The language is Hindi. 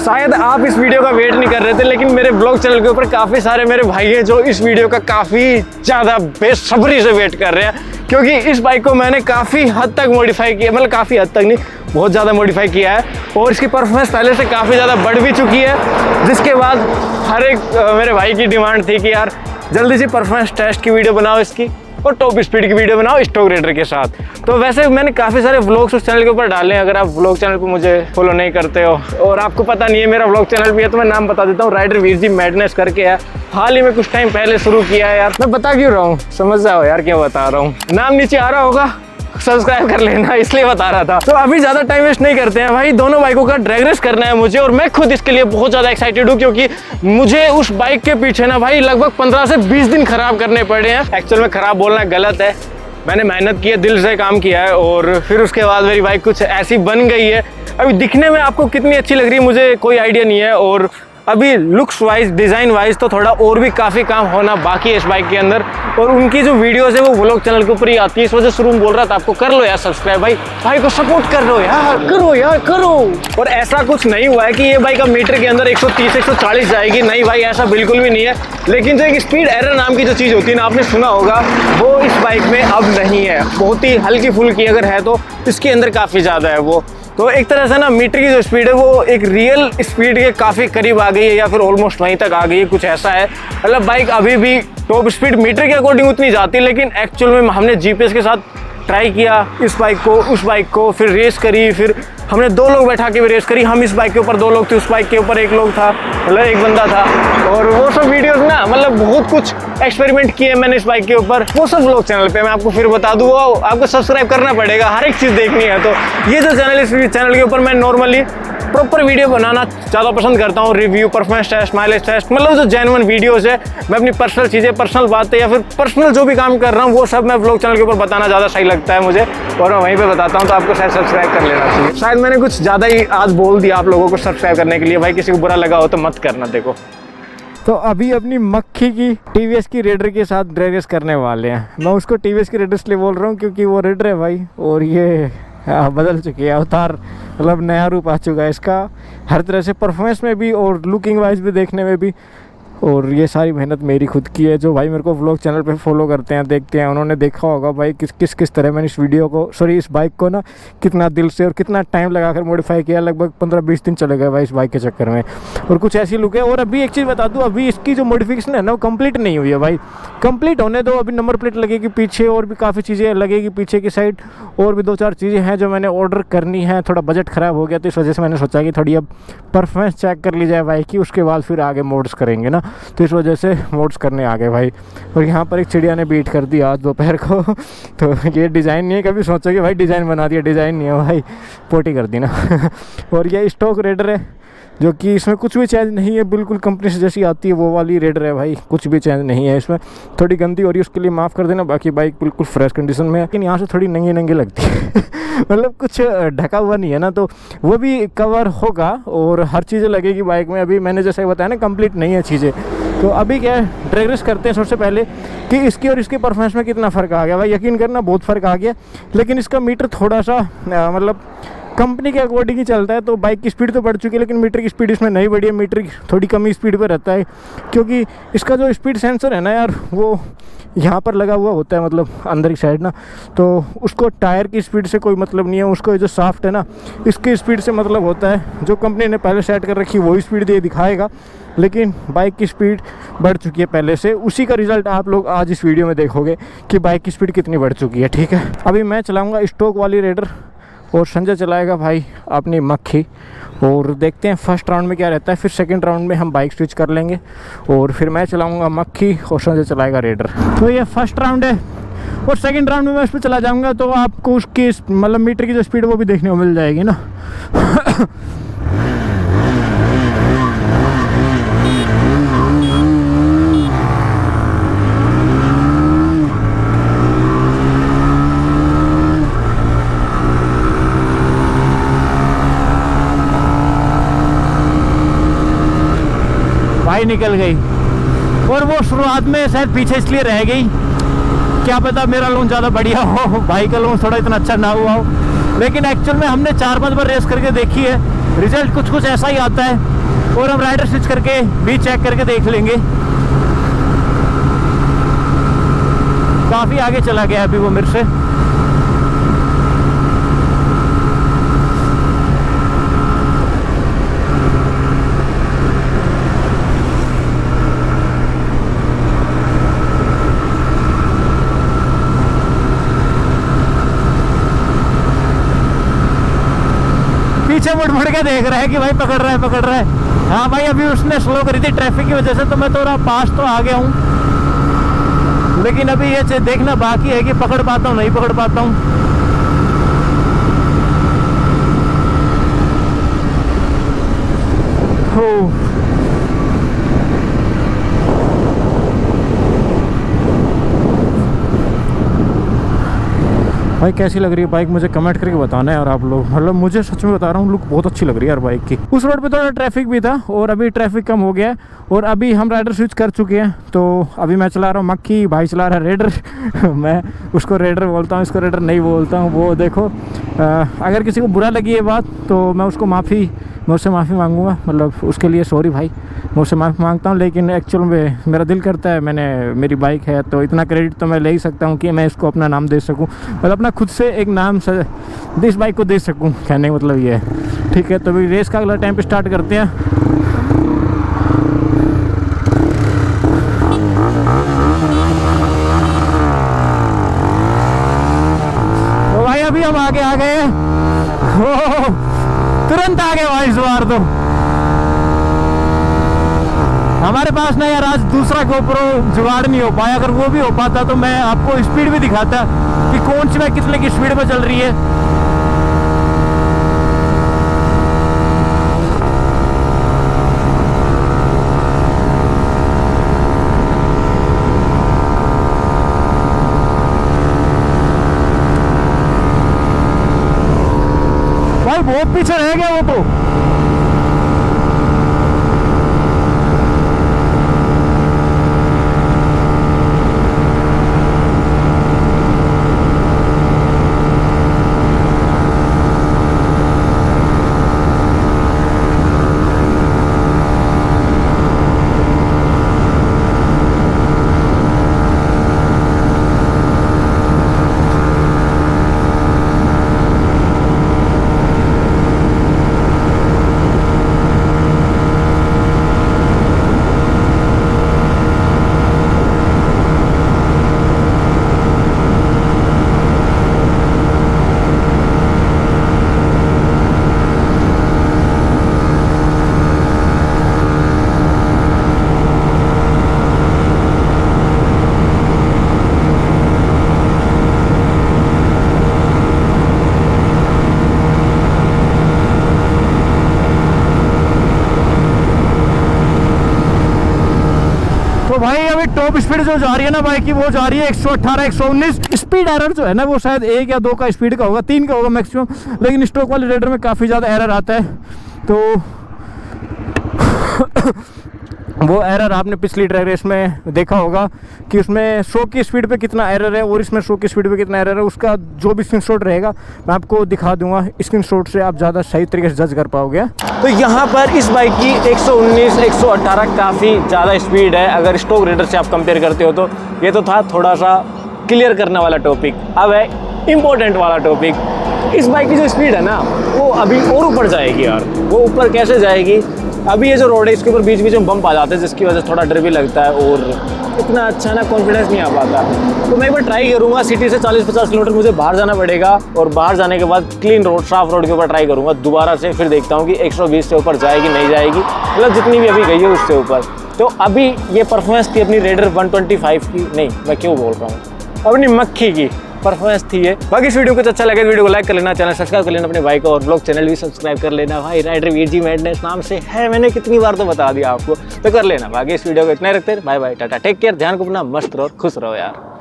शायद आप इस वीडियो का वेट नहीं कर रहे थे, लेकिन मेरे ब्लॉग चैनल के ऊपर काफ़ी सारे मेरे भाई हैं जो इस वीडियो का काफ़ी ज़्यादा बेसब्री से वेट कर रहे हैं, क्योंकि इस बाइक को मैंने काफ़ी हद तक मॉडिफाई किया, मतलब काफ़ी हद तक नहीं, बहुत ज़्यादा मॉडिफाई किया है और इसकी परफॉर्मेंस पहले से काफ़ी ज़्यादा बढ़ भी चुकी है। जिसके बाद हर एक मेरे भाई की डिमांड थी कि यार जल्दी से परफॉर्मेंस टेस्ट की वीडियो बनाओ इसकी और टॉप स्पीड की वीडियो बनाओ स्टॉक रेडर के साथ। तो वैसे मैंने काफ़ी सारे व्लॉग्स उस चैनल के ऊपर डाले हैं। अगर आप व्लॉग चैनल पे मुझे फॉलो नहीं करते हो और आपको पता नहीं है मेरा व्लॉग चैनल भी है, तो मैं नाम बता देता हूँ, राइडर वीर जी मैडनेस करके है। हाल ही में कुछ टाइम पहले शुरू किया है यार। मैं बता क्यों रहा हूँ, समझ जाओ यार क्या बता रहा हूँ, नाम नीचे आ रहा होगा, सब्सक्राइब कर लेना, इसलिए बता रहा था। तो अभी ज़्यादा टाइम वेस्ट नहीं करते हैं भाई, दोनों बाइकों का ड्रैग रेस करना है मुझे और मैं खुद इसके लिए बहुत ज़्यादा एक्साइटेड हूँ, क्योंकि मुझे उस बाइक के पीछे ना भाई लगभग 15 से 20 दिन खराब करने पड़े हैं। एक्चुअल में खराब बोलना गलत है, मैंने मेहनत की है, दिल से काम किया है और फिर उसके बाद मेरी बाइक कुछ ऐसी बन गई है। अभी दिखने में आपको कितनी अच्छी लग रही है मुझे कोई आइडिया नहीं है, और अभी लुक्स वाइज डिज़ाइन वाइज तो थोड़ा और भी काफ़ी काम होना बाकी है इस बाइक के अंदर। और उनकी जो वीडियोस है वो व्लॉग चैनल के ऊपर ही आती है, इस वजह से शुरू में बोल रहा था आपको कर लो यार सब्सक्राइब, भाई को सपोर्ट कर लो यार, करो यार करो। और ऐसा कुछ नहीं हुआ है कि ये बाइक अब मीटर के अंदर 130-140 जाएगी, नहीं भाई ऐसा बिल्कुल भी नहीं है। लेकिन जो एक स्पीड एरर नाम की जो चीज़ होती है ना, आपने सुना होगा, वो इस बाइक में अब नहीं है। बहुत ही हल्की फुल्की अगर है तो इसके अंदर काफ़ी ज़्यादा है वो। तो एक तरह से ना मीटर की जो स्पीड है वो एक रियल स्पीड के काफ़ी करीब आ गई है, या फिर ऑलमोस्ट वहीं तक आ गई है, कुछ ऐसा है। मतलब बाइक अभी भी टॉप स्पीड मीटर के अकॉर्डिंग उतनी जाती है, लेकिन एक्चुअल में हमने जीपीएस के साथ ट्राई किया इस बाइक को, उस बाइक को, फिर रेस करी, फिर हमने 2 लोग बैठा के भी रेस करी। हम इस बाइक के ऊपर 2 लोग थे, उस बाइक के ऊपर 1 लोग था, मतलब 1 बंदा था। और वो सब वीडियोस ना, मतलब बहुत कुछ एक्सपेरिमेंट किए मैंने इस बाइक के ऊपर, वो सब व्लॉग चैनल पे मैं आपको फिर बता दूँ। आपको सब्सक्राइब करना पड़ेगा, हर एक चीज़ देखनी है। तो ये जो चैनल, इस चैनल के ऊपर मैं नॉर्मली प्रॉपर वीडियो बनाना ज़्यादा पसंद करता हूँ, review, performance test, mileage test, मतलब जो जेन्युइन वीडियोज़ है। मैं अपनी पर्सनल चीज़ें, पर्सनल बातें या फिर पर्सनल जो भी काम कर रहा हूँ वो सब मैं व्लॉग चैनल के ऊपर बताना ज़्यादा सही लगता है मुझे, और मैं वहीं पे बताता हूँ। तो आपको शायद सब्सक्राइब कर लेना चाहिए। शायद मैंने कुछ ज़्यादा ही आज बोल दिया आप लोगों को सब्सक्राइब करने के लिए, भाई किसी को बुरा लगा हो तो मत करना। देखो तो अभी अपनी मक्खी की टीवीएस की रेडर के साथ ड्रैग रेस करने वाले हैं। मैं उसको टीवीएस की रेडर इसलिए बोल रहा हूँ क्योंकि वो रेडर है भाई, और ये बदल चुकी है, अवतार, मतलब नया रूप आ चुका है इसका, हर तरह से परफॉर्मेंस में भी और लुकिंग वाइज भी, देखने में भी। और ये सारी मेहनत मेरी खुद की है। जो भाई मेरे को व्लॉग चैनल पे फॉलो करते हैं, देखते हैं, उन्होंने देखा होगा भाई किस तरह मैंने इस वीडियो को, इस बाइक को ना कितना दिल से और कितना टाइम लगाकर मॉडिफाई किया। लगभग 15-20 दिन चले गए भाई इस बाइक के चक्कर में, और कुछ ऐसी लुक है। और अभी एक चीज़ बता दूँ, अभी इसकी जो मॉडिफिकेशन है ना वो कंप्लीट नहीं हुई है भाई, कंप्लीट होने दो। अभी नंबर प्लेट लगेगी पीछे, और भी काफ़ी चीज़ें लगेगी पीछे की साइड, और भी 2-4 चीज़ें हैं जो मैंने ऑर्डर करनी है। थोड़ा बजट ख़राब हो गया तो इस वजह से मैंने सोचा कि थोड़ी अब परफॉर्मेंस चेक कर ली जाए बाइक की, उसके बाद फिर आगे मोड्स करेंगे ना, तो इस वजह से मोड्स करने आ गए भाई। और यहाँ पर एक चिड़िया ने बीट कर दी आज दोपहर को तो ये डिज़ाइन नहीं है, कभी सोचो कि भाई डिज़ाइन बना दिया, डिज़ाइन नहीं है भाई, पोटी कर दी ना और ये स्टॉक रेडर है, जो कि इसमें कुछ भी चेंज नहीं है, बिल्कुल कंपनी से जैसी आती है वो वाली रेडर है भाई, कुछ भी चेंज नहीं है इसमें। थोड़ी गंदी हो रही है उसके लिए माफ़ कर देना, बाकी बाइक बिल्कुल फ्रेश कंडीशन में है। लेकिन यहाँ से थोड़ी नंगी नंगी लगती है मतलब कुछ ढका हुआ नहीं है ना, तो वो भी कवर होगा और हर चीज़ें लगेगी बाइक में। अभी मैंने जैसे बताया ना, कंप्लीट नहीं है चीज़ें। तो अभी क्या है, ड्रैग रेस करते हैं सबसे पहले कि इसकी और इसकी परफॉर्मेंस में कितना फ़र्क आ गया भाई। यकीन करना बहुत फ़र्क आ गया, लेकिन इसका मीटर थोड़ा सा मतलब कंपनी के अकॉर्डिंग ही चलता है। तो बाइक की स्पीड तो बढ़ चुकी है, लेकिन मीटर की स्पीड इसमें नहीं बढ़ी है, मीटर की थोड़ी कमी स्पीड पर रहता है, क्योंकि इसका जो स्पीड सेंसर है ना यार, वो यहाँ पर लगा हुआ होता है, मतलब अंदर की साइड ना, तो उसको टायर की स्पीड से कोई मतलब नहीं है, उसको जो शाफ्ट है ना इसकी स्पीड से मतलब होता है। जो कंपनी ने पहले सेट कर रखी वही स्पीड दे दिखाएगा, लेकिन बाइक की स्पीड बढ़ चुकी है पहले से। उसी का रिज़ल्ट आप लोग आज इस वीडियो में देखोगे कि बाइक की स्पीड कितनी बढ़ चुकी है, ठीक है। अभी मैं चलाऊँगा स्टॉक वाली रेडर और संजय चलाएगा भाई अपनी मक्खी, और देखते हैं फर्स्ट राउंड में क्या रहता है। फिर सेकंड राउंड में हम बाइक स्विच कर लेंगे, और फिर मैं चलाऊंगा मक्खी और संजय चलाएगा रेडर। तो ये फर्स्ट राउंड है, और सेकंड राउंड में मैं उस पर चला जाऊंगा, तो आपको उसकी मतलब मीटर की जो स्पीड वो भी देखने को मिल जाएगी ना भाई निकल गई, और वो शुरुआत में शायद पीछे इसलिए रह गई, क्या पता मेरा लोन ज़्यादा बढ़िया हो, भाई का लोन थोड़ा इतना अच्छा ना हुआ हो। लेकिन एक्चुअल में हमने 4-5 बार रेस करके देखी है, रिजल्ट कुछ ऐसा ही आता है और हम राइडर स्विच करके भी चेक करके देख लेंगे। काफ़ी आगे चला गया अभी वो मेरे से। पीछे मुड़ के देख रहा है कि भाई पकड़ रहा है। हाँ भाई, अभी उसने स्लो करी थी ट्रैफिक की वजह से, तो मैं थोड़ा पास तो आ गया हूँ, लेकिन अभी ये देखना बाकी है कि पकड़ पाता हूँ नहीं पकड़ पाता हूँ। भाई कैसी लग रही है बाइक, मुझे कमेंट करके बताना है यार आप लोग। मतलब मुझे सच में बता रहा हूँ, लुक बहुत अच्छी लग रही है यार बाइक की। उस रोड पे थोड़ा ट्रैफिक भी था और अभी ट्रैफिक कम हो गया है और अभी हम राइडर स्विच कर चुके हैं। तो अभी मैं चला रहा हूँ मक्खी, भाई चला रहा है रेडर मैं उसको रेडर बोलता हूँ, इसको रेडर नहीं बोलता हूँ। वो देखो, अगर किसी को बुरा लगी ये बात तो मैं उससे माफ़ी मांगूंगा, मतलब उसके लिए सॉरी भाई, मैं उससे माफ़ी मांगता हूँ। लेकिन एक्चुअल में मेरा दिल करता है, मेरी बाइक है तो इतना क्रेडिट तो मैं ले ही सकता हूँ कि मैं इसको अपना नाम दे सकूँ, मतलब अपना खुद से एक नाम से इस बाइक को दे सकूँ। कहने का मतलब ये है। ठीक है, तो अभी रेस का अगला टाइम स्टार्ट करते हैं। तो भाई अभी हम आगे आ गए, तुरंत आ गए भाई इस बार तो। हमारे पास ना यार आज दूसरा गोप्रो जुगाड़ नहीं हो पाया, अगर वो भी हो पाता तो मैं आपको स्पीड भी दिखाता कि कौन सी बाइक कितने की स्पीड में चल रही है। भाई बहुत पीछे रह गया वो तो। तो भाई अभी टॉप स्पीड जो जा रही है ना बाइक की, वो जा रही है 118 119। स्पीड एरर जो है ना वो शायद 1 या 2 का स्पीड का होगा, 3 का होगा मैक्सिमम, लेकिन स्टॉक वाले रेडर में काफ़ी ज़्यादा एरर आता है। तो वो एरर आपने पिछली ड्रैग रेस में देखा होगा कि उसमें 100 की स्पीड पे कितना एरर है और इसमें 100 की स्पीड पे कितना एरर है। उसका जो भी स्क्रीनशॉट रहेगा मैं आपको दिखा दूंगा, स्क्रीनशॉट से आप ज़्यादा सही तरीके से जज कर पाओगे। तो यहाँ पर इस बाइक की 119 118 काफ़ी ज़्यादा स्पीड है अगर स्टॉक रेडर से आप कंपेयर करते हो तो। ये तो था थोड़ा सा क्लियर करने वाला टॉपिक। अब है इम्पोर्टेंट वाला टॉपिक। इस बाइक की जो स्पीड है ना वो अभी और ऊपर जाएगी यार। वो ऊपर कैसे जाएगी? अभी ये जो रोड है इसके ऊपर बीच बीच में बम्प आ जाते हैं, जिसकी वजह से थोड़ा डर भी लगता है और इतना अच्छा ना कॉन्फिडेंस नहीं आ पाता। तो मैं एक बार ट्राई करूँगा, सिटी से 40-50 किलोमीटर मुझे बाहर जाना पड़ेगा और बाहर जाने के बाद क्लीन रोड, साफ रोड के ऊपर ट्राई करूँगा दोबारा से, फिर देखता हूँ कि 120 से ऊपर जाएगी नहीं जाएगी, मतलब जितनी भी अभी गई है उससे ऊपर। तो अभी ये परफॉर्मेंस थी अपनी रेडर 125 की, नहीं मैं क्यों बोल रहा हूँ, अपनी मक्खी की परफॉर्मेंस थी ये। बाकी इस वीडियो को अच्छा लगे तो वीडियो को लाइक कर लेना, चैनल सब्सक्राइब कर लेना अपने भाई को, और ब्लॉग चैनल भी सब्सक्राइब कर लेना भाई। राइडर वीर जी मैडनेस नाम से है, मैंने कितनी बार तो बता दिया आपको, तो कर लेना। बाकी इस वीडियो को इतना ही रखते हैं, bye bye tata, take care, ध्यान को अपना मस्त रहो और खुश रहो यार।